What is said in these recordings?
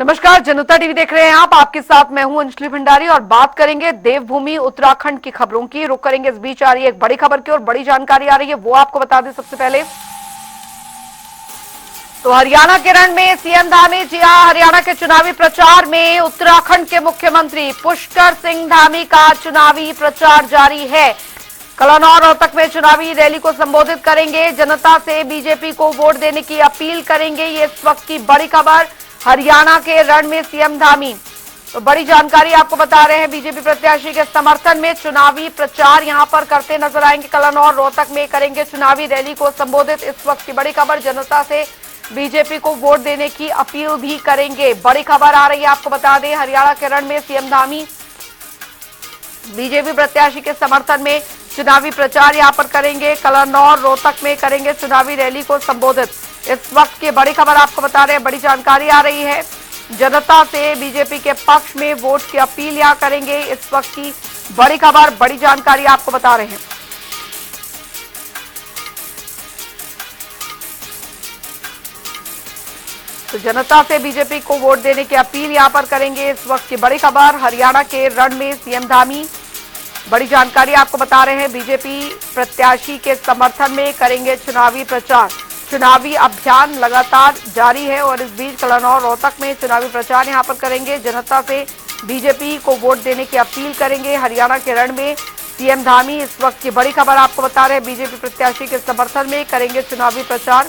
नमस्कार, जनता टीवी देख रहे हैं आप। आपके साथ मैं हूं अंजलि भंडारी और बात करेंगे देवभूमि उत्तराखंड की खबरों की। रुक करेंगे इस बीच आ रही है एक बड़ी खबर की और बड़ी जानकारी आ रही है, वो आपको बता दें। सबसे पहले तो हरियाणा के रण में सीएम धामी। जी हां, हरियाणा के चुनावी प्रचार में उत्तराखंड के मुख्यमंत्री पुष्कर सिंह धामी का चुनावी प्रचार जारी है। कलानौर रोहतक में चुनावी रैली को संबोधित करेंगे। जनता से बीजेपी को वोट देने की अपील करेंगे। ये इस वक्त की बड़ी खबर। हरियाणा के रण में सीएम धामी, तो बड़ी जानकारी आपको बता रहे हैं। बीजेपी प्रत्याशी के समर्थन में चुनावी प्रचार यहां पर करते नजर आएंगे। कलानौर रोहतक में करेंगे चुनावी रैली को संबोधित। इस वक्त की बड़ी खबर, जनता से बीजेपी को वोट देने की अपील भी करेंगे। बड़ी खबर आ रही है, आपको बता दें। हरियाणा के रण में सीएम धामी बीजेपी प्रत्याशी के समर्थन में चुनावी प्रचार यहां पर करेंगे। कलानौर रोहतक में करेंगे चुनावी रैली को संबोधित। इस वक्त की बड़ी खबर आपको बता रहे हैं, बड़ी जानकारी आ रही है। जनता से बीजेपी के पक्ष में वोट की अपील यहां करेंगे। इस वक्त की बड़ी खबर, बड़ी जानकारी आपको बता रहे हैं। तो जनता से बीजेपी को वोट देने की अपील यहां पर करेंगे। इस वक्त की बड़ी खबर, हरियाणा के रण में सीएम धामी, बड़ी जानकारी आपको बता रहे हैं। बीजेपी प्रत्याशी के समर्थन में करेंगे चुनावी प्रचार। चुनावी अभियान लगातार जारी है और इस बीच कलानौर रोहतक में चुनावी प्रचार यहां पर करेंगे। जनता से बीजेपी को वोट देने की अपील करेंगे। हरियाणा के रण में सीएम धामी, इस वक्त की बड़ी खबर आपको बता रहे हैं। बीजेपी प्रत्याशी के समर्थन में करेंगे चुनावी प्रचार।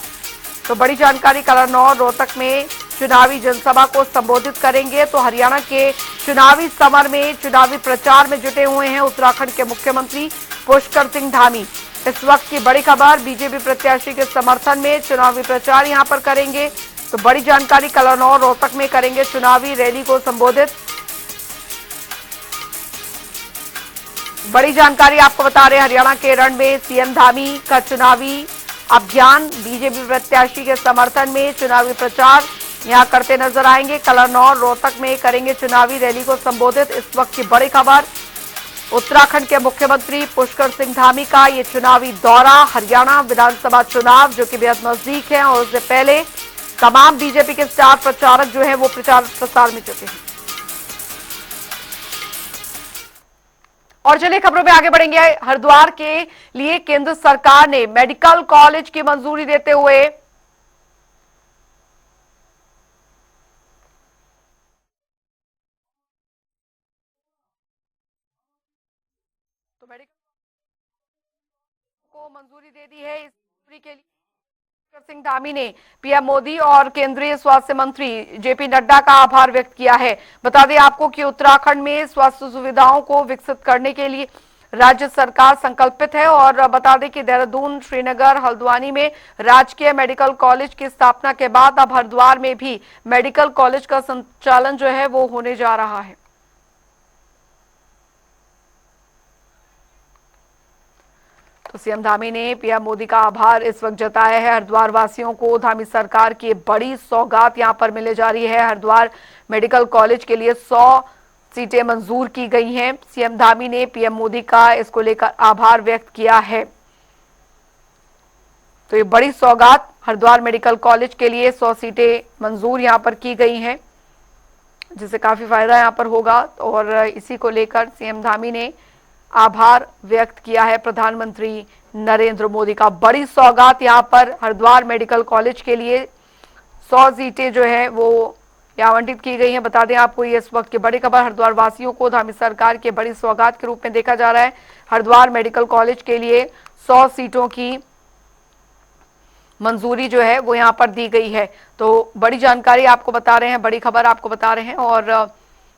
तो बड़ी जानकारी, कलानौर रोहतक में चुनावी जनसभा को संबोधित करेंगे। तो हरियाणा के चुनावी समर में, चुनावी प्रचार में जुटे हुए हैं उत्तराखंड के मुख्यमंत्री पुष्कर सिंह धामी। इस वक्त की बड़ी खबर, बीजेपी प्रत्याशी के समर्थन में चुनावी प्रचार यहां पर करेंगे। तो बड़ी जानकारी, कलानौर रोहतक में करेंगे चुनावी रैली को संबोधित। बड़ी जानकारी आपको बता रहे हैं, हरियाणा के रण में सीएम धामी का चुनावी अभियान, बीजेपी प्रत्याशी के समर्थन में चुनावी प्रचार यहां करते नजर आएंगे। कलानौर रोहतक में करेंगे चुनावी रैली को संबोधित। इस वक्त की बड़ी खबर, उत्तराखंड के मुख्यमंत्री पुष्कर सिंह धामी का ये चुनावी दौरा। हरियाणा विधानसभा चुनाव जो कि बेहद नजदीक है और उससे पहले तमाम बीजेपी के स्टार प्रचारक जो है वो प्रचार प्रसार में जुटे हैं। और चलिए खबरों में आगे बढ़ेंगे। हरिद्वार के लिए केंद्र सरकार ने मेडिकल कॉलेज की मंजूरी देते हुए मेडिकल को मंजूरी दे दी है। इस मंजूरी के लिए पुष्कर सिंह धामी ने पीएम मोदी और केंद्रीय स्वास्थ्य मंत्री जेपी नड्डा का आभार व्यक्त किया है। बता दें आपको कि उत्तराखंड में स्वास्थ्य सुविधाओं को विकसित करने के लिए राज्य सरकार संकल्पित है। और बता दें कि देहरादून, श्रीनगर, हल्द्वानी में राजकीय मेडिकल कॉलेज की स्थापना के बाद अब हरिद्वार में भी मेडिकल कॉलेज का संचालन जो है वो होने जा रहा है। तो सीएम धामी ने पीएम मोदी का आभार इस वक्त जताया है। हरिद्वार वासियों को धामी सरकार की बड़ी सौगात यहां पर मिले जा रही है। हरिद्वार मेडिकल कॉलेज के लिए 100 सीटें मंजूर की गई हैं। सीएम धामी ने पीएम मोदी का इसको लेकर आभार व्यक्त किया है। तो ये बड़ी सौगात, हरिद्वार मेडिकल कॉलेज के लिए 100 सीटें मंजूर यहां पर की गई हैं, जिससे काफी फायदा यहां पर होगा। और इसी को लेकर सीएम धामी ने आभार व्यक्त किया है प्रधानमंत्री नरेंद्र मोदी का। बड़ी सौगात यहां पर हरिद्वार मेडिकल कॉलेज के लिए 100 सीटें जो है वो आवंटित की गई हैं। बता दें आपको, ये इस वक्त की बड़ी खबर, हरिद्वार वासियों को धामी सरकार के बड़ी सौगात के रूप में देखा जा रहा है। हरिद्वार मेडिकल कॉलेज के लिए 100 सीटों की मंजूरी जो है वो यहां पर दी गई है। तो बड़ी जानकारी आपको बता रहे हैं, बड़ी खबर आपको बता रहे हैं। और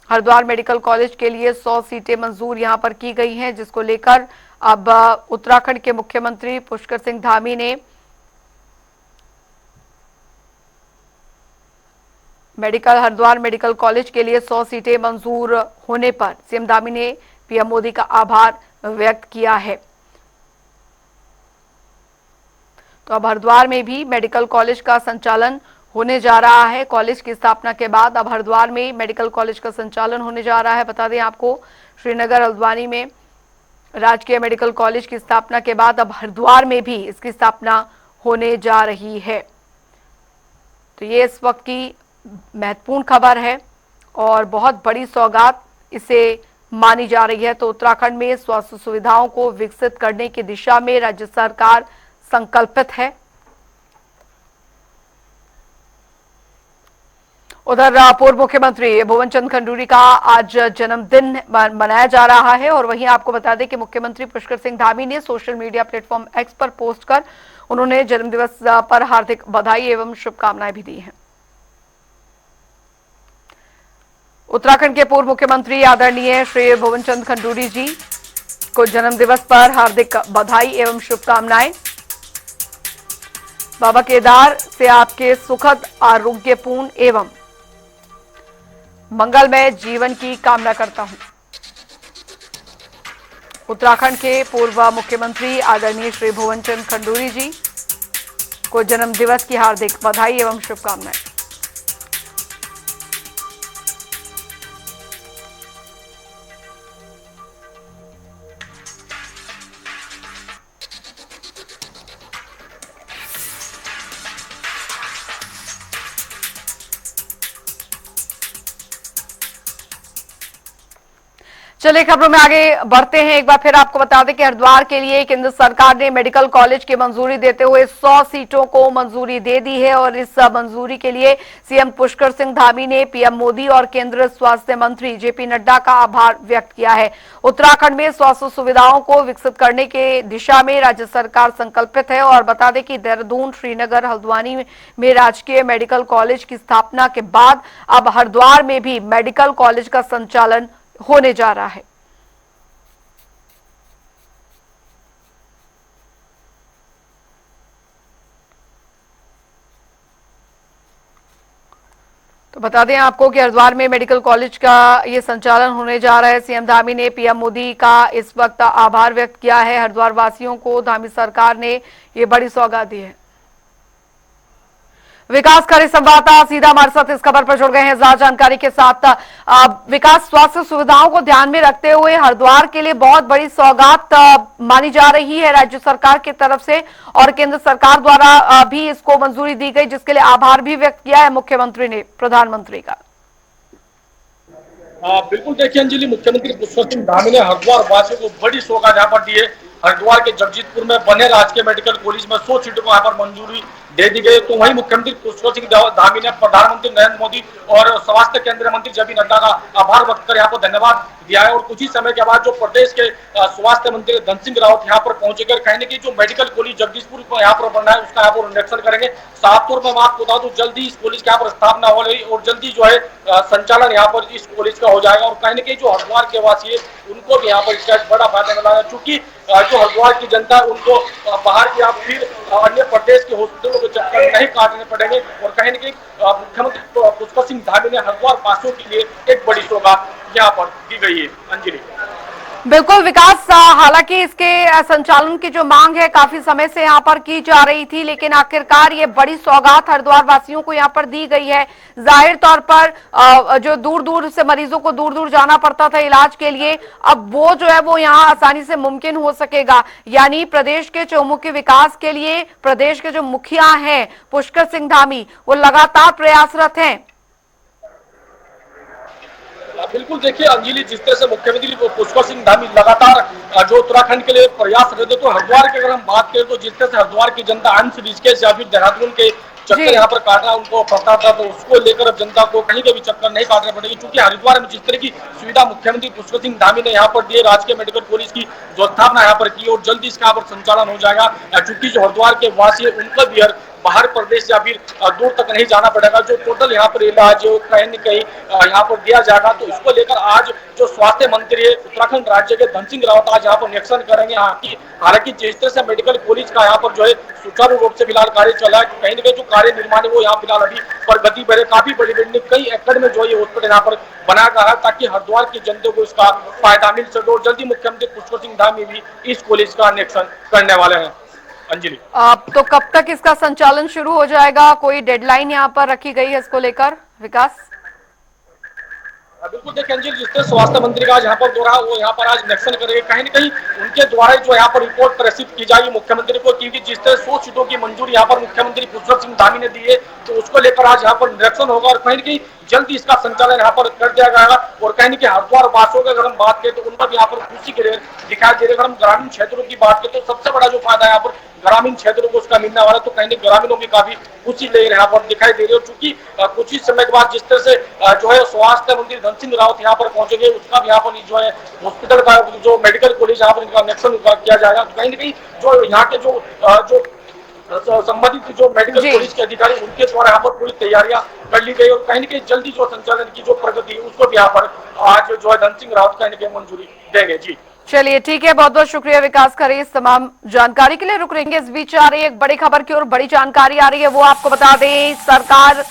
हरिद्वार मेडिकल कॉलेज के लिए 100 सीटें मंजूर यहां पर की गई हैं, जिसको लेकर अब उत्तराखंड के मुख्यमंत्री पुष्कर सिंह धामी ने हरिद्वार मेडिकल कॉलेज के लिए 100 सीटें मंजूर होने पर सीएम धामी ने पीएम मोदी का आभार व्यक्त किया है। तो अब हरिद्वार में भी मेडिकल कॉलेज का संचालन होने जा रहा है। कॉलेज की स्थापना के बाद अब हरिद्वार में मेडिकल कॉलेज का संचालन होने जा रहा है। बता दें आपको, श्रीनगर, हल्द्वानी में राजकीय मेडिकल कॉलेज की स्थापना के बाद अब हरिद्वार में भी इसकी स्थापना होने जा रही है। तो ये इस वक्त की महत्वपूर्ण खबर है और बहुत बड़ी सौगात इसे मानी जा रही है। तो उत्तराखंड में स्वास्थ्य सुविधाओं को विकसित करने की दिशा में राज्य सरकार संकल्पित है। उधर पूर्व मुख्यमंत्री भुवन चंद खंडूरी का आज जन्मदिन मनाया जा रहा है और वहीं आपको बता दें कि मुख्यमंत्री पुष्कर सिंह धामी ने सोशल मीडिया प्लेटफॉर्म एक्स पर पोस्ट कर उन्होंने जन्मदिवस पर हार्दिक बधाई एवं शुभकामनाएं भी दी हैं। उत्तराखंड के पूर्व मुख्यमंत्री आदरणीय श्री भुवन चंद खंडूरी जी को जन्मदिवस पर हार्दिक बधाई एवं शुभकामनाएं। बाबा केदार से आपके सुखद आरोग्यपूर्ण एवं मंगलमय जीवन की कामना करता हूं। उत्तराखंड के पूर्व मुख्यमंत्री आदरणीय श्री भुवन चंद खंडूरी जी को जन्मदिवस की हार्दिक बधाई एवं शुभकामनाएं। चलिए खबरों में आगे बढ़ते हैं। एक बार फिर आपको बता दें कि हरिद्वार के लिए केंद्र सरकार ने मेडिकल कॉलेज की मंजूरी देते हुए 100 सीटों को मंजूरी दे दी है और इस मंजूरी के लिए सीएम पुष्कर सिंह धामी ने पीएम मोदी और केंद्रीय स्वास्थ्य मंत्री जेपी नड्डा का आभार व्यक्त किया है। उत्तराखंड में स्वास्थ्य सुविधाओं को विकसित करने के दिशा में राज्य सरकार संकल्पित है और बता दें कि देहरादून, श्रीनगर, हल्द्वानी में राजकीय मेडिकल कॉलेज की स्थापना के बाद अब हरिद्वार में भी मेडिकल कॉलेज का संचालन होने जा रहा है। तो बता दें आपको कि हरिद्वार में मेडिकल कॉलेज का ये संचालन होने जा रहा है। सीएम धामी ने पीएम मोदी का इस वक्त आभार व्यक्त किया है। हरिद्वार वासियों को धामी सरकार ने ये बड़ी सौगात दी है। विकास खरे संवाददाता सीधा हमारे साथ इस खबर पर जुड़ गए हैं ज्यादा जानकारी के साथ। विकास, स्वास्थ्य सुविधाओं को ध्यान में रखते हुए हरिद्वार के लिए बहुत बड़ी सौगात मानी जा रही है राज्य सरकार की तरफ से और केंद्र सरकार द्वारा भी इसको मंजूरी दी गई, जिसके लिए आभार भी व्यक्त किया है मुख्यमंत्री ने, प्रधानमंत्री का। बिल्कुल देखिए अंजलि, मुख्यमंत्री पुष्कर सिंह धामी ने हरिद्वार वासियों को बड़ी सौगात यहाँ पर दी है। हरिद्वार के जगजीतपुर में बने राजकीय मेडिकल कॉलेज में 100 सीटों को यहाँ पर मंजूरी दे दी गई। तो वहीं मुख्यमंत्री पुष्कर सिंह धामी ने प्रधानमंत्री नरेंद्र मोदी और स्वास्थ्य केंद्रीय मंत्री जेपी नड्डा का आभार व्यक्त कर यहाँ पर धन्यवाद दिया है। और कुछ ही समय के बाद जो प्रदेश के स्वास्थ्य मंत्री धन सिंह रावत यहाँ पर पहुंचेंगे, कहने की जो मेडिकल कॉलेज जगदीशपुर को यहाँ पर बनना है उसका यहाँ पर निरीक्षण करेंगे। साफ तौर पर मैं आपको बता दूं, जल्दी इस कॉलेज की यहाँ पर स्थापना हो रही और जल्दी जो है संचालन यहाँ पर इस कॉलेज का हो जाएगा। और कहने की जो हरिद्वार के वासी है उनको भी यहाँ पर इसका बड़ा फायदा मिला है, चूंकि जो हरिद्वार की जनता है उनको बाहर की आप फिर अन्य प्रदेश के हॉस्पिटलों के चक्कर नहीं काटने पड़ेंगे। और कहने की मुख्यमंत्री पुष्कर सिंह धामी ने हरिद्वार वासियों के लिए एक बड़ी सौगात यहाँ पर दी गई है। अंजलि, बिल्कुल विकास, हालांकि इसके संचालन की जो मांग है काफी समय से यहाँ पर की जा रही थी, लेकिन आखिरकार ये बड़ी सौगात हरिद्वार वासियों को यहाँ पर दी गई है। जाहिर तौर पर जो दूर दूर से मरीजों को दूर दूर जाना पड़ता था इलाज के लिए, अब वो जो है वो यहाँ आसानी से मुमकिन हो सकेगा। यानी प्रदेश के चौमुखी विकास के लिए प्रदेश के जो मुखिया हैं पुष्कर सिंह धामी, वो लगातार प्रयासरत हैं। बिल्कुल देखिए अंजलि, जिस तरह से मुख्यमंत्री पुष्कर सिंह धामी लगातार जो उत्तराखंड के लिए प्रयास रहते, तो हरिद्वार की अगर हम बात करें तो जिस तरह से हरिद्वार की जनता अंश ऋषिकेश या फिर देहरादून के चक्कर यहाँ पर काटना उनको पड़ता था, तो उसको लेकर अब जनता को कहीं के भी चक्कर नहीं काटने पड़ेगी, क्योंकि हरिद्वार में जिस तरह की सुविधा मुख्यमंत्री पुष्कर सिंह धामी ने यहाँ पर दिए, राजकीय मेडिकल कॉलेज की जो स्थापना यहाँ पर की और जल्दी इसका यहाँ पर संचालन हो जाएगा। चूंकि जो हरिद्वार के वासी है उनको भी बाहर प्रदेश या फिर दूर तक नहीं जाना पड़ेगा, जो टोटल यहाँ पर इलाज कहीं न कहीं यहाँ पर दिया जाएगा। तो इसको लेकर आज जो स्वास्थ्य मंत्री है उत्तराखंड राज्य के धन सिंह रावत आज यहाँ पर निरीक्षण करेंगे। हालांकि जिस तरह से मेडिकल कॉलेज का यहाँ पर जो है सुचारू रूप से फिलहाल कार्य चला है, कहीं न कहीं जो कार्य निर्माण है वो यहाँ फिलहाल अभी प्रगति पर है। काफी बड़ी बिल्डिंग, कई एकड़ में जो है हॉस्पिटल यहाँ पर बनाया जा रहा है, ताकि हरिद्वार की जनता को इसका फायदा मिल सके। और जल्दी मुख्यमंत्री पुष्कर सिंह धामी भी इस कॉलेज का निरीक्षण करने वाले हैं। अंजलि, तो कब तक इसका संचालन शुरू हो जाएगा? कोई डेडलाइन यहाँ पर रखी गई है इसको लेकर विकास? बिल्कुल देखिए अंजिल, जिस तरह स्वास्थ्य मंत्री का आज यहाँ पर दौरा, वो यहाँ पर आज निरीक्षण करेंगे। कहीं न कहीं उनके द्वारा जो यहाँ पर रिपोर्ट प्रेषित की जाएगी मुख्यमंत्री को, क्योंकि जिस तरह 100 सीटों की मंजूरी यहाँ पर मुख्यमंत्री पुष्कर सिंह धामी ने दी है, तो उसको लेकर आज यहाँ पर निरीक्षण होगा और कहीं न कहीं जल्द इसका संचालन यहाँ पर कर दिया जाएगा। और कहीं न कहीं हरिद्वार वासियों की अगर हम बात करें तो उन पर यहाँ पर खुशी के दिखाई दे रही है। अगर हम ग्रामीण क्षेत्रों की बात करें तो सबसे बड़ा जो फायदा यहाँ पर ग्रामीण क्षेत्रों को उसका मिलने वाला है, तो कहीं ग्रामीणों की काफी खुशी ले यहाँ पर दिखाई दे रही है। चूंकि कुछ ही समय के बाद जिस तरह से जो है स्वास्थ्य मंत्री धन सिंह रावत यहाँ पर पहुंचेंगे, उसका भी यहाँ पर जो है हॉस्पिटल का जो मेडिकल कॉलेज यहाँ पर इनका निरीक्षण किया जाएगा। तो कहीं न कहीं जो यहाँ के जो संबंधित जो मेडिकल कॉलेज के अधिकारी, उनके द्वारा यहाँ पर पूरी तैयारियां कर ली गई और कहीं न कहीं जल्दी जो संचालन की जो प्रगति है उसको भी यहाँ पर आज जो है धन सिंह रावत कहीं न कहीं मंजूरी देंगे। जी चलिए ठीक है, बहुत बहुत शुक्रिया विकास खरे इस तमाम जानकारी के लिए। रुक रहेंगे, इस बीच आ रही है एक बड़ी खबर की और बड़ी जानकारी आ रही है, वो आपको बता दें। सरकार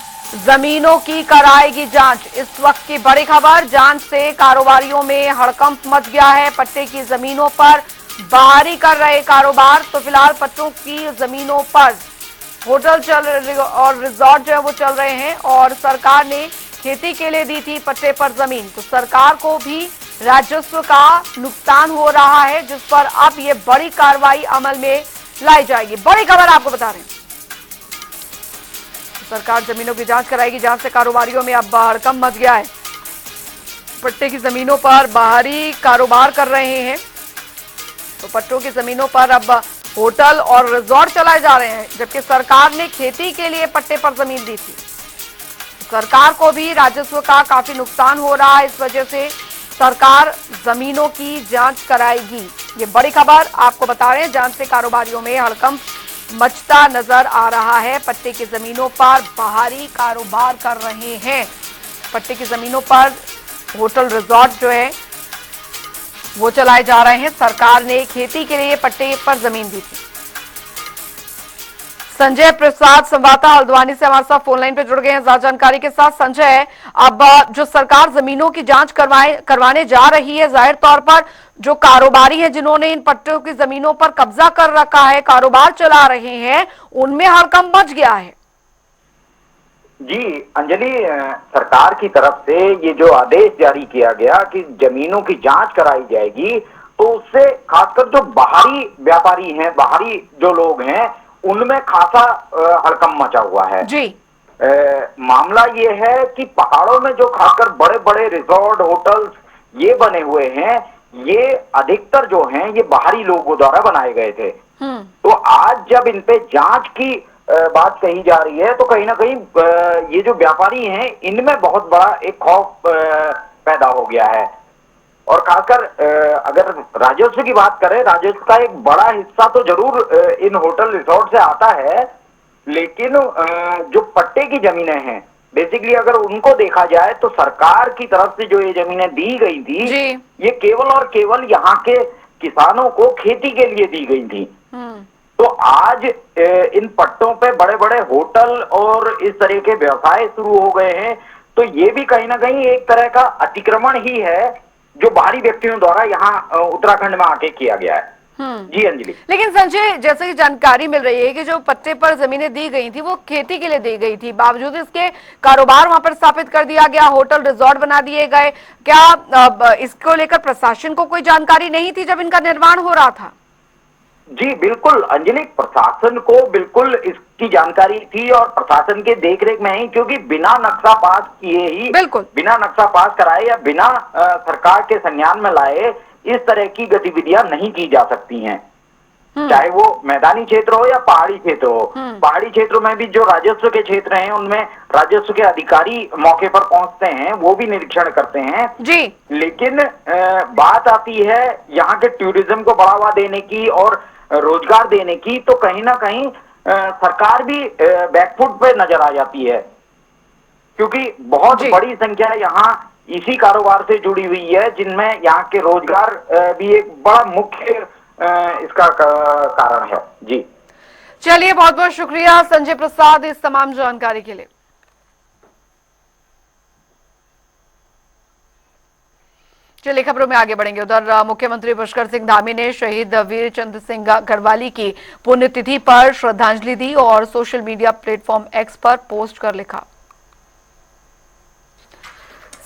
जमीनों की कराएगी जांच, इस वक्त की बड़ी खबर। जांच से कारोबारियों में हड़कंप मच गया है। पट्टे की जमीनों पर बाहरी कर रहे कारोबार, तो फिलहाल पट्टों की जमीनों पर होटल चल और रिजॉर्ट जो है वो चल रहे हैं और सरकार ने खेती के लिए दी थी पट्टे पर जमीन, तो सरकार को भी राजस्व का नुकसान हो रहा है, जिस पर अब ये बड़ी कार्रवाई अमल में लाई जाएगी। बड़ी खबर आपको बता रहे हैं, सरकार जमीनों की जांच कराएगी। जांच से कारोबारियों में अब हड़कंप मच गया है। पट्टे की जमीनों पर बाहरी कारोबार कर रहे हैं, तो पट्टों की जमीनों पर अब होटल और रिजॉर्ट चलाए जा रहे हैं, जबकि सरकार ने खेती के लिए पट्टे पर जमीन दी थी। सरकार को भी राजस्व का काफी नुकसान हो रहा है, इस वजह से सरकार जमीनों की जांच कराएगी। ये बड़ी खबर आपको बता रहे हैं। जांच से कारोबारियों में हड़कंप मचता नजर आ रहा है। पट्टे की जमीनों पर बाहरी कारोबार कर रहे हैं। पट्टे की जमीनों पर होटल रिजॉर्ट जो है वो चलाए जा रहे हैं। सरकार ने खेती के लिए पट्टे पर जमीन दी थी। संजय प्रसाद संवाददाता हल्द्वानी से हमारे साथ फोन लाइन पे जुड़ गए हैं ज्यादा जानकारी के साथ। संजय, अब जो सरकार जमीनों की जांच करवाने जा रही है, जाहिर तौर पर जो कारोबारी हैं जिन्होंने इन पट्टों की जमीनों पर कब्जा कर रखा है, कारोबार चला रहे हैं, उनमें हड़कंप मच गया है। जी अंजलि, सरकार की तरफ से ये जो आदेश जारी किया गया कि जमीनों की जांच कराई जाएगी, तो उससे खासकर जो बाहरी व्यापारी हैं, बाहरी जो लोग हैं, उनमें खासा हड़कंप मचा हुआ है। जी मामला ये है कि पहाड़ों में जो खासकर बड़े बड़े रिजॉर्ट होटल्स ये बने हुए हैं, ये अधिकतर जो हैं ये बाहरी लोगों द्वारा बनाए गए थे। तो आज जब इन पे जांच की बात कही जा रही है, तो कहीं ना कहीं ये जो व्यापारी हैं इनमें बहुत बड़ा एक खौफ पैदा हो गया है। और खासकर अगर राजस्व की बात करें, राजस्व का एक बड़ा हिस्सा तो जरूर इन होटल रिसोर्ट से आता है, लेकिन जो पट्टे की जमीनें हैं, बेसिकली अगर उनको देखा जाए तो सरकार की तरफ से जो ये जमीनें दी गई थी, ये केवल और केवल यहाँ के किसानों को खेती के लिए दी गई थी। तो आज इन पट्टों पे बड़े बड़े होटल और इस तरह के व्यवसाय शुरू हो गए हैं, तो ये भी कहीं ना कहीं एक तरह का अतिक्रमण ही है जो बाहरी व्यक्तियों द्वारा यहाँ उत्तराखंड में आके किया गया है। जी अंजलि, लेकिन संजय, जैसे कि जानकारी मिल रही है कि जो पट्टे पर जमीनें दी गई थी वो खेती के लिए दी गई थी, बावजूद इसके कारोबार वहां पर स्थापित कर दिया गया, होटल रिजॉर्ट बना दिए गए। क्या इसको लेकर प्रशासन को कोई जानकारी नहीं थी जब इनका निर्माण हो रहा था? जी बिल्कुल अंजलि, प्रशासन को बिल्कुल इसकी जानकारी थी और प्रशासन के देखरेख में ही, क्योंकि बिना नक्शा पास किए ही, बिना नक्शा पास कराए या बिना सरकार के संज्ञान में लाए इस तरह की गतिविधियां नहीं की जा सकती हैं, चाहे वो मैदानी क्षेत्र हो या पहाड़ी क्षेत्र हो। पहाड़ी क्षेत्रों में भी जो राजस्व के क्षेत्र हैं उनमें राजस्व के अधिकारी मौके पर पहुंचते हैं, वो भी निरीक्षण करते हैं जी। लेकिन बात आती है यहाँ के टूरिज्म को बढ़ावा देने की और रोजगार देने की, तो कहीं ना कहीं सरकार भी बैकफुट पे नजर आ जाती है, क्योंकि बहुत बड़ी संख्या यहाँ इसी कारोबार से जुड़ी हुई है, जिनमें यहाँ के रोजगार भी एक बड़ा मुख्य इसका कारण है। जी चलिए, बहुत बहुत शुक्रिया संजय प्रसाद इस तमाम जानकारी के लिए। चलिए खबरों में आगे बढ़ेंगे। उधर मुख्यमंत्री पुष्कर सिंह धामी ने शहीद वीर चंद्र सिंह गढ़वाली की पुण्यतिथि पर श्रद्धांजलि दी और सोशल मीडिया प्लेटफॉर्म एक्स पर पोस्ट कर लिखा,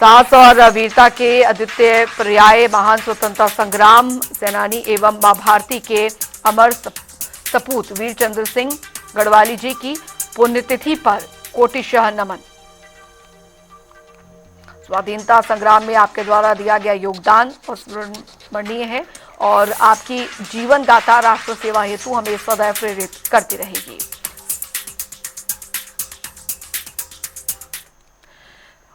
साहस और वीरता के अद्वितीय पर्याय महान स्वतंत्रता संग्राम सेनानी एवं मां भारती के अमर सपूत वीर चंद्र सिंह गढ़वाली जी की पुण्यतिथि पर कोटिशः नमन। स्वाधीनता संग्राम में आपके द्वारा दिया गया योगदान और स्मरणीय है और आपकी जीवन गाथा राष्ट्र सेवा हेतु हमें सदैव प्रेरित करती रहेगी।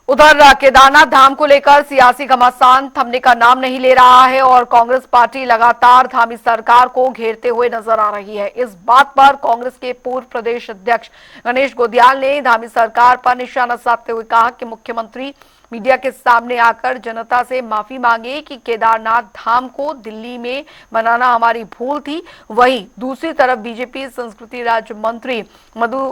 उधर केदारनाथ धाम को लेकर सियासी घमासान थमने का नाम नहीं ले रहा है और कांग्रेस पार्टी लगातार धामी सरकार को घेरते हुए नजर आ रही है। इस बात पर कांग्रेस के पूर्व प्रदेश अध्यक्ष गणेश गोदियाल ने धामी सरकार पर निशाना साधते हुए कहा कि मुख्यमंत्री मीडिया के सामने आकर जनता से माफी मांगे कि केदारनाथ धाम को दिल्ली में मनाना हमारी भूल थी। वहीं दूसरी तरफ बीजेपी संस्कृति राज्य मंत्री मधु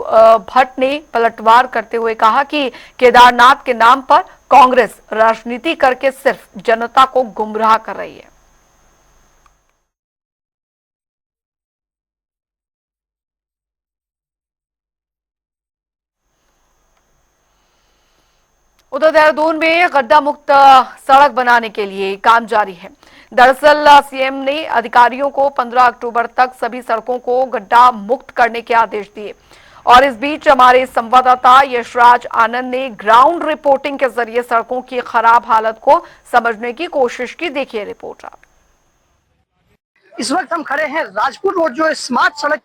भट्ट ने पलटवार करते हुए कहा कि केदारनाथ के नाम पर कांग्रेस राजनीति करके सिर्फ जनता को गुमराह कर रही है। उधर देहरादून में गड्ढा मुक्त सड़क बनाने के लिए काम जारी है। दरअसल सीएम ने अधिकारियों को 15 अक्टूबर तक सभी सड़कों को गड्ढा मुक्त करने के आदेश दिए और इस बीच हमारे संवाददाता यशराज आनंद ने ग्राउंड रिपोर्टिंग के जरिए सड़कों की खराब हालत को समझने की कोशिश की। देखिए रिपोर्ट आप। इस वक्त हम खड़े हैं राजपुर रोड जो स्मार्ट सड़क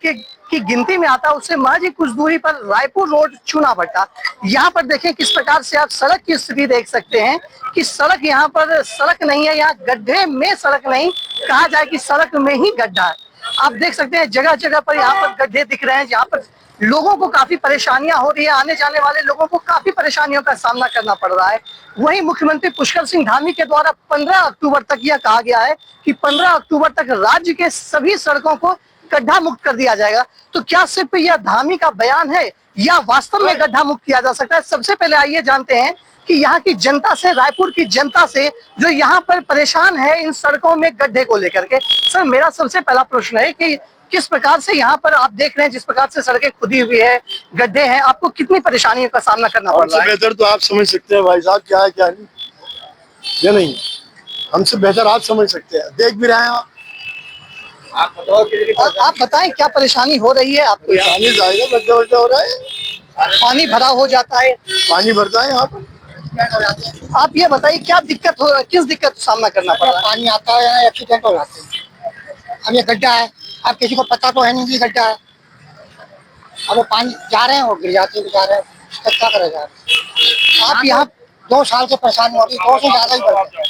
की गिनती में आता है, उससे महज ही कुछ दूरी पर रायपुर रोड चुनाभट्टा। यहाँ पर देखें किस प्रकार से आप सड़क की स्थिति देख सकते हैं कि सड़क यहाँ पर सड़क नहीं है, यहाँ गड्ढे में सड़क नहीं, कहा जाए कि सड़क में ही गड्ढा है। आप देख सकते हैं जगह जगह पर यहाँ पर गड्ढे दिख रहे हैं, जहाँ पर लोगों को काफी परेशानियां हो रही है, आने जाने वाले लोगों को काफी परेशानियों का सामना करना पड़ रहा है। वहीं मुख्यमंत्री पुष्कर सिंह धामी के द्वारा 15 अक्टूबर तक यह कहा गया है कि 15 अक्टूबर तक राज्य के सभी सड़कों को गड्ढा मुक्त कर दिया जाएगा। तो क्या सिर्फ यह धामी का बयान है या वास्तव में गड्ढा मुक्त किया जा सकता है? सबसे पहले आइए जानते हैं कि यहाँ की जनता से, रायपुर की जनता से जो यहाँ पर परेशान है इन सड़कों में गड्ढे को लेकर के। सर, मेरा सबसे पहला प्रश्न है कि किस प्रकार से यहाँ पर आप देख रहे हैं, जिस प्रकार से सड़कें खुदी हुई है, गड्ढे हैं, आपको कितनी परेशानियों का सामना करना पड़ रहा है? बेहतर तो आप समझ सकते हैं भाई साहब, क्या है क्या नहीं, या नहीं, हमसे बेहतर आप समझ सकते हैं, देख भी रहे हैं आप बताओ। आप बताएं क्या परेशानी हो रही है आपको? पानी जाएगा, गड्ढे वड्ढे हो रहा है, पानी भरा हो जाता है, पानी भरता है यहाँ पर। आप ये बताइए क्या दिक्कत हो रहा है, किस दिक्कत का सामना करना पड़ रहा है? पानी आता है, एक्सीडेंट हो जाते हैं। अब ये गड्ढा है, अब किसी को पता तो है नहीं कि गड्ढा है, अब वो पानी जा रहे हैं और गिर जाते हैं, जा रहे हैं, क्या करेगा? आप यहाँ 2 साल से परेशानी हो रही है, 2 से ज्यादा ही बढ़ रही है।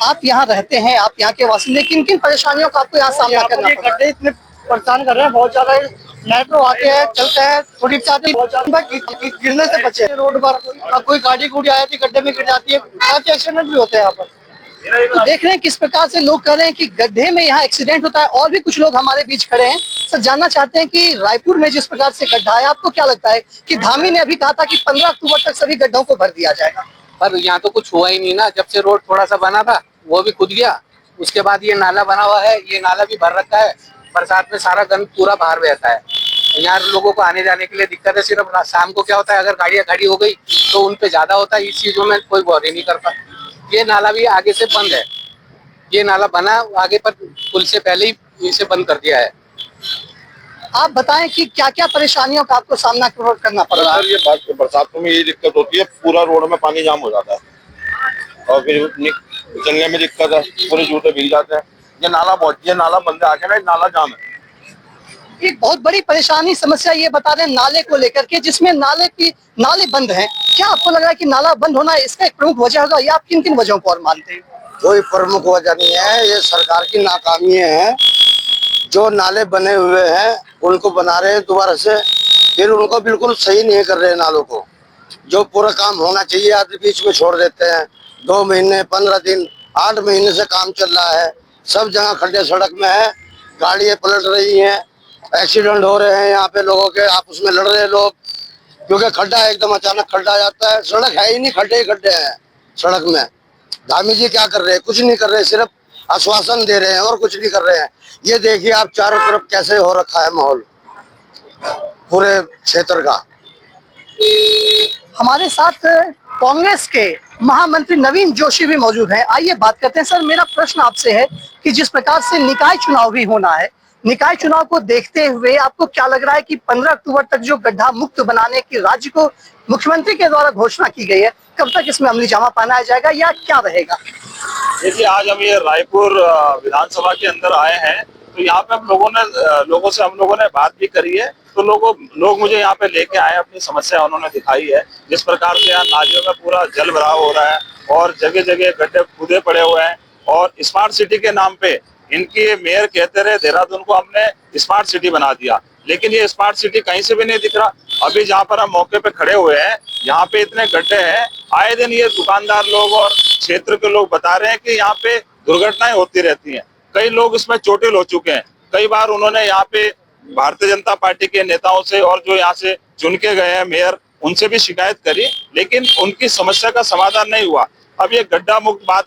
आप यहाँ रहते हैं, आप यहाँ के वासिंदे, किन किन परेशानियों का आपको यहाँ सामना करना पड़ रहा है? गड्ढे इतने परेशान कर रहे हैं, बहुत ज्यादा। मेट्रो आते हैं, चलते हैं, थोड़ी चाहते गिरने से बचे रोड पर, अब कोई गाड़ी गुड़ी आ जाती है, गड्ढे में गिर जाती है, काफी एक्सीडेंट भी होते हैं यहाँ पर। तो देख रहे हैं किस प्रकार से लोग कह रहे हैं कि गड्ढे में यहाँ एक्सीडेंट होता है। और भी कुछ लोग हमारे बीच खड़े हैं। सर, जानना चाहते हैं कि रायपुर में जिस प्रकार से गड्ढा है, आपको क्या लगता है कि धामी ने अभी कहा था कि 15 अक्टूबर तक सभी गड्ढों को भर दिया जाएगा, पर यहाँ तो कुछ हुआ ही नहीं ना। जब से रोड थोड़ा सा बना था वो भी खुद गया, उसके बाद ये नाला बना हुआ है, ये नाला भी भर रखा है, बरसात में सारा गंद पूरा बाहर बहता है। यहाँ लोगों को आने जाने के लिए दिक्कत है। सिर्फ शाम को क्या होता है, अगर गाड़ियाँ खड़ी हो गई तो उन पे ज्यादा होता है, इस चीजों में कोई गौर ही नहीं करता। ये नाला भी आगे से बंद है, ये नाला बना आगे पर पुल से पहले ही इसे बंद कर दिया है। आप बताएं कि क्या क्या परेशानियों का आपको सामना करना पड़ रहा है? ये बरसातों में ये दिक्कत होती है, पूरा रोड में पानी जाम हो जाता है और फिर चलने में दिक्कत है, पूरे जूते भीग जाते हैं। ये नाला बंद है, आगे ना नाला जाम है। एक बहुत बड़ी परेशानी समस्या ये बता रहे हैं नाले को लेकर के, जिसमें नाले बंद हैं। क्या आपको लग रहा है कि नाला बंद होना इसका एक प्रमुख वजह होगा या आप किन किन वजहों को और मानते हैं? कोई प्रमुख वजह नहीं है, ये सरकार की नाकामी है। जो नाले बने हुए हैं उनको बना रहे हैं दोबारा से, फिर उनको बिल्कुल सही नहीं कर रहे हैं नालों को। जो पूरा काम होना चाहिए आधे बीच में छोड़ देते हैं। 2 महीने, 15 दिन, 8 महीने से काम चल रहा है, सब जगह खड्डे सड़क में है, गाड़ियां पलट रही हैं, एक्सीडेंट हो रहे हैं, यहाँ पे लोगों के आपस में लड़ रहे हैं लोग, क्योंकि खड्डा एकदम अचानक खड्डा आ जाता है। सड़क है ही नहीं, खड्डे ही खड्डे हैं सड़क में। धामी जी क्या कर रहे हैं? कुछ नहीं कर रहे, सिर्फ आश्वासन दे रहे हैं और कुछ नहीं कर रहे हैं। ये देखिए आप चारों तरफ कैसे हो रखा है माहौल पूरे क्षेत्र का। हमारे साथ कांग्रेस के महामंत्री नवीन जोशी भी मौजूद हैं। आइए बात करते हैं। सर, मेरा प्रश्न आपसे है कि जिस प्रकार से निकाय चुनाव भी होना है, निकाय चुनाव को देखते हुए आपको क्या लग रहा है कि 15 अक्टूबर तक जो गड्ढा मुक्त बनाने की राज्य को मुख्यमंत्री के द्वारा घोषणा की गई है, कब तक इसमें अमली जामा पहनाया जाएगा या क्या रहेगा? देखिए, आज हम ये रायपुर विधानसभा के अंदर आए हैं, तो यहाँ पे हम लोगों से हम लोगों ने बात भी करी है। तो लोग मुझे यहाँ पे लेके आए, अपनी समस्या उन्होंने दिखाई है। जिस प्रकार से यहाँ नालियों में पूरा जल भराव हो रहा है और जगह जगह गड्ढे खुदे पड़े हुए हैं, और स्मार्ट सिटी के नाम पे इनके मेयर कहते रहे देहरादून को हमने स्मार्ट सिटी बना दिया, लेकिन ये स्मार्ट सिटी कहीं से भी नहीं दिख रहा। अभी जहाँ पर हम मौके पे खड़े हुए हैं, यहाँ पे इतने गड्ढे हैं, आए दिन ये दुकानदार लोग और क्षेत्र के लोग बता रहे हैं कि यहाँ पे दुर्घटनाएं होती रहती हैं। कई लोग इसमें चोटिल हो चुके हैं। कई बार उन्होंने यहाँ पे भारतीय जनता पार्टी के नेताओं से और जो यहाँ से चुन के गए हैं मेयर, उनसे भी शिकायत करी, लेकिन उनकी समस्या का समाधान नहीं हुआ। अब ये गड्ढा मुक्त बात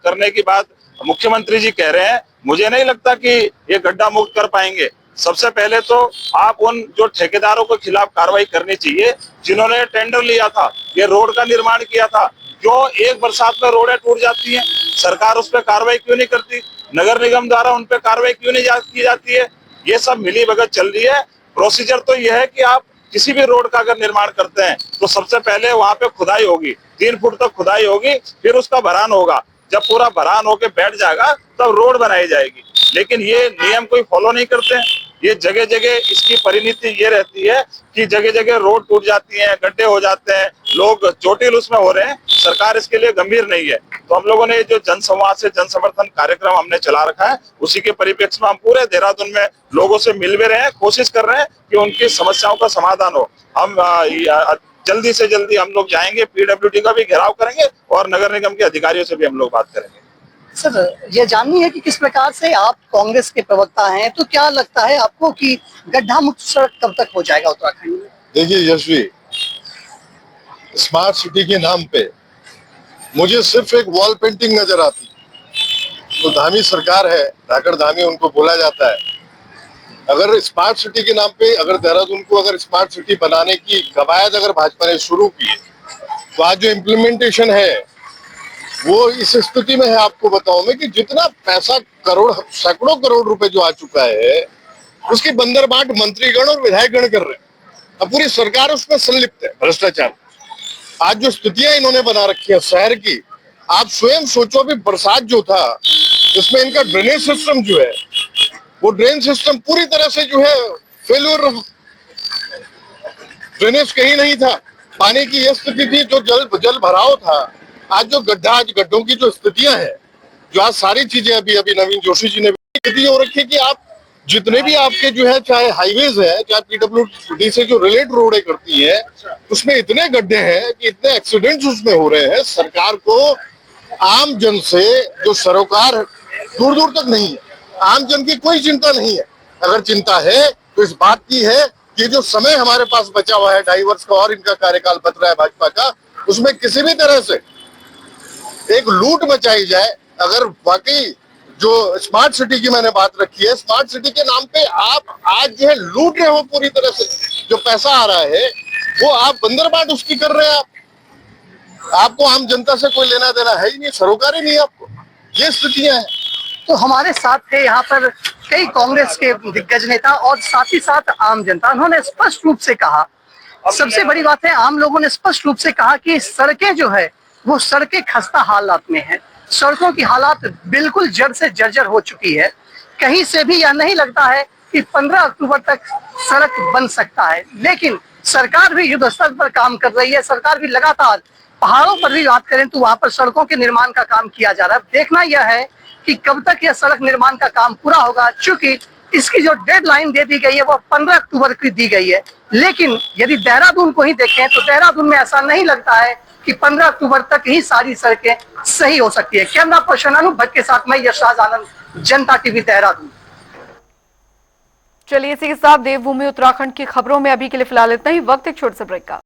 करने की बात मुख्यमंत्री जी कह रहे हैं, मुझे नहीं लगता कि ये गड्ढा मुक्त कर पाएंगे। सबसे पहले तो आप उन जो ठेकेदारों के खिलाफ कार्रवाई करनी चाहिए जिन्होंने टेंडर लिया था, ये रोड का निर्माण किया था। जो एक बरसात में रोडें टूट जाती हैं, सरकार उस पर कार्रवाई क्यों नहीं करती? नगर निगम द्वारा उन पर कार्रवाई क्यों नहीं की जाती है? ये सब मिली भगत चल रही है। प्रोसीजर तो यह है कि आप किसी भी रोड का अगर निर्माण करते हैं तो सबसे पहले वहां पे खुदाई होगी, 3 फुट तक खुदाई होगी, फिर उसका भरान होगा। जब पूरा भरान होके बैठ जाएगा तब रोड बनाई जाएगी। लेकिन ये नियम कोई फॉलो नहीं करते हैं। ये जगह जगह इसकी परिणति ये रहती है कि जगह जगह रोड टूट जाती हैं, गड्ढे हो जाते हैं, लोग चोटिल उसमें हो रहे हैं। सरकार इसके लिए गंभीर नहीं है। तो हम लोगों ने जो जनसंवाद से जन समर्थन कार्यक्रम हमने चला रखा है, उसी के परिप्रेक्ष्य में हम पूरे देहरादून में लोगों से मिल भी रहे हैं, कोशिश कर रहे हैं कि उनकी समस्याओं का समाधान हो। हम जल्दी से जल्दी हम लोग जाएंगे, पीडब्ल्यूडी का भी घेराव करेंगे और नगर निगम के अधिकारियों से भी हम लोग बात करेंगे। सर, ये जाननी है कि किस प्रकार से आप कांग्रेस के प्रवक्ता हैं, तो क्या लगता है आपको कि गड्ढा मुक्त सड़क कब तक हो जाएगा उत्तराखंड में? देखिए यशवी, स्मार्ट सिटी के नाम पे मुझे सिर्फ एक वॉल पेंटिंग नजर आती। तो धामी सरकार है, धाकड़ धामी उनको बोला जाता है। अगर स्मार्ट सिटी के नाम पे अगर देहरादून को अगर स्मार्ट सिटी बनाने की कवायद अगर भाजपा ने शुरू की, तो आज जो इम्प्लीमेंटेशन है वो इस स्थिति में है। आपको बताऊं मैं कि जितना पैसा सैकड़ों करोड़ रुपए जो आ चुका है, उसकी बंदर बांट मंत्रीगण और विधायकगण कर रहे हैं। अब पूरी सरकार उसमें संलिप्त है, भ्रष्टाचार। आज जो स्थितियां इन्होंने बना रखी है शहर की, आप स्वयं सोचो। अभी बरसात जो था, इसमें इनका ड्रेनेज सिस्टम जो है, वो ड्रेन सिस्टम पूरी तरह से जो है फेल्यूर, ड्रेनेज कहीं नहीं था। पानी की यह स्थिति थी, जो जल भराव था। आज जो गड्ढों की जो स्थितियां हैं, जो आज सारी चीजें अभी नवीन जोशी जी ने भी हो रखी है कि आप जितने भी आपके जो है, चाहे हाईवेज है, चाहे पीडब्ल्यूडी से जो रिलेट रोडें करती है, उसमें इतने गड्ढे हैं कि इतने एक्सीडेंट्स उसमें हो रहे हैं। सरकार को आम जन से जो सरोकार दूर दूर तक नहीं है, आम जन की कोई चिंता नहीं है। अगर चिंता है तो इस बात की है कि जो समय हमारे पास बचा हुआ है 2.5 वर्ष का और इनका कार्यकाल बच रहा है भाजपा का, उसमें किसी भी तरह से एक लूट मचाई जाए। अगर वाकई जो स्मार्ट सिटी की मैंने बात रखी है, स्मार्ट सिटी के नाम पे आप आज जो है लूट रहे हो पूरी तरह से। जो पैसा आ रहा है वो आप बंदर बांट उसकी कर रहे हैं। आपको आम जनता से कोई लेना देना है ही नहीं, सरोकार ही नहीं आपको। ये स्थितियां हैं। तो हमारे साथ थे यहाँ पर कई कांग्रेस के दिग्गज नेता और साथ ही साथ आम जनता। उन्होंने स्पष्ट रूप से कहा, सबसे बड़ी बात है, आम लोगों ने स्पष्ट रूप से कहा कि सड़कें जो है वो सड़कें खस्ता हालात में है। सड़कों की हालात बिल्कुल जड़ से जर्जर हो चुकी है। कहीं से भी यह नहीं लगता है कि 15 अक्टूबर तक सड़क बन सकता है। लेकिन सरकार भी युद्ध स्तर पर काम कर रही है। सरकार भी लगातार, पहाड़ों पर भी बात करें तो वहां पर सड़कों के निर्माण का काम किया जा रहा है। देखना यह है कि कब तक यह सड़क निर्माण का काम पूरा होगा, चूंकि इसकी जो डेडलाइन दे दी गई है वो 15 अक्टूबर की दी गई है। लेकिन यदि देहरादून को ही देखें तो देहरादून में ऐसा नहीं लगता है कि 15 अक्टूबर तक ही सारी सड़कें सही हो सकती है। कैमरा पर्सन अनूप भट्ट के साथ मैं यशराज आनंद, जनता टीवी देहरादून। चलिए इसी के साथ देवभूमि उत्तराखंड की खबरों में अभी के लिए फिलहाल इतना ही। वक्त एक छोटे से ब्रेक का।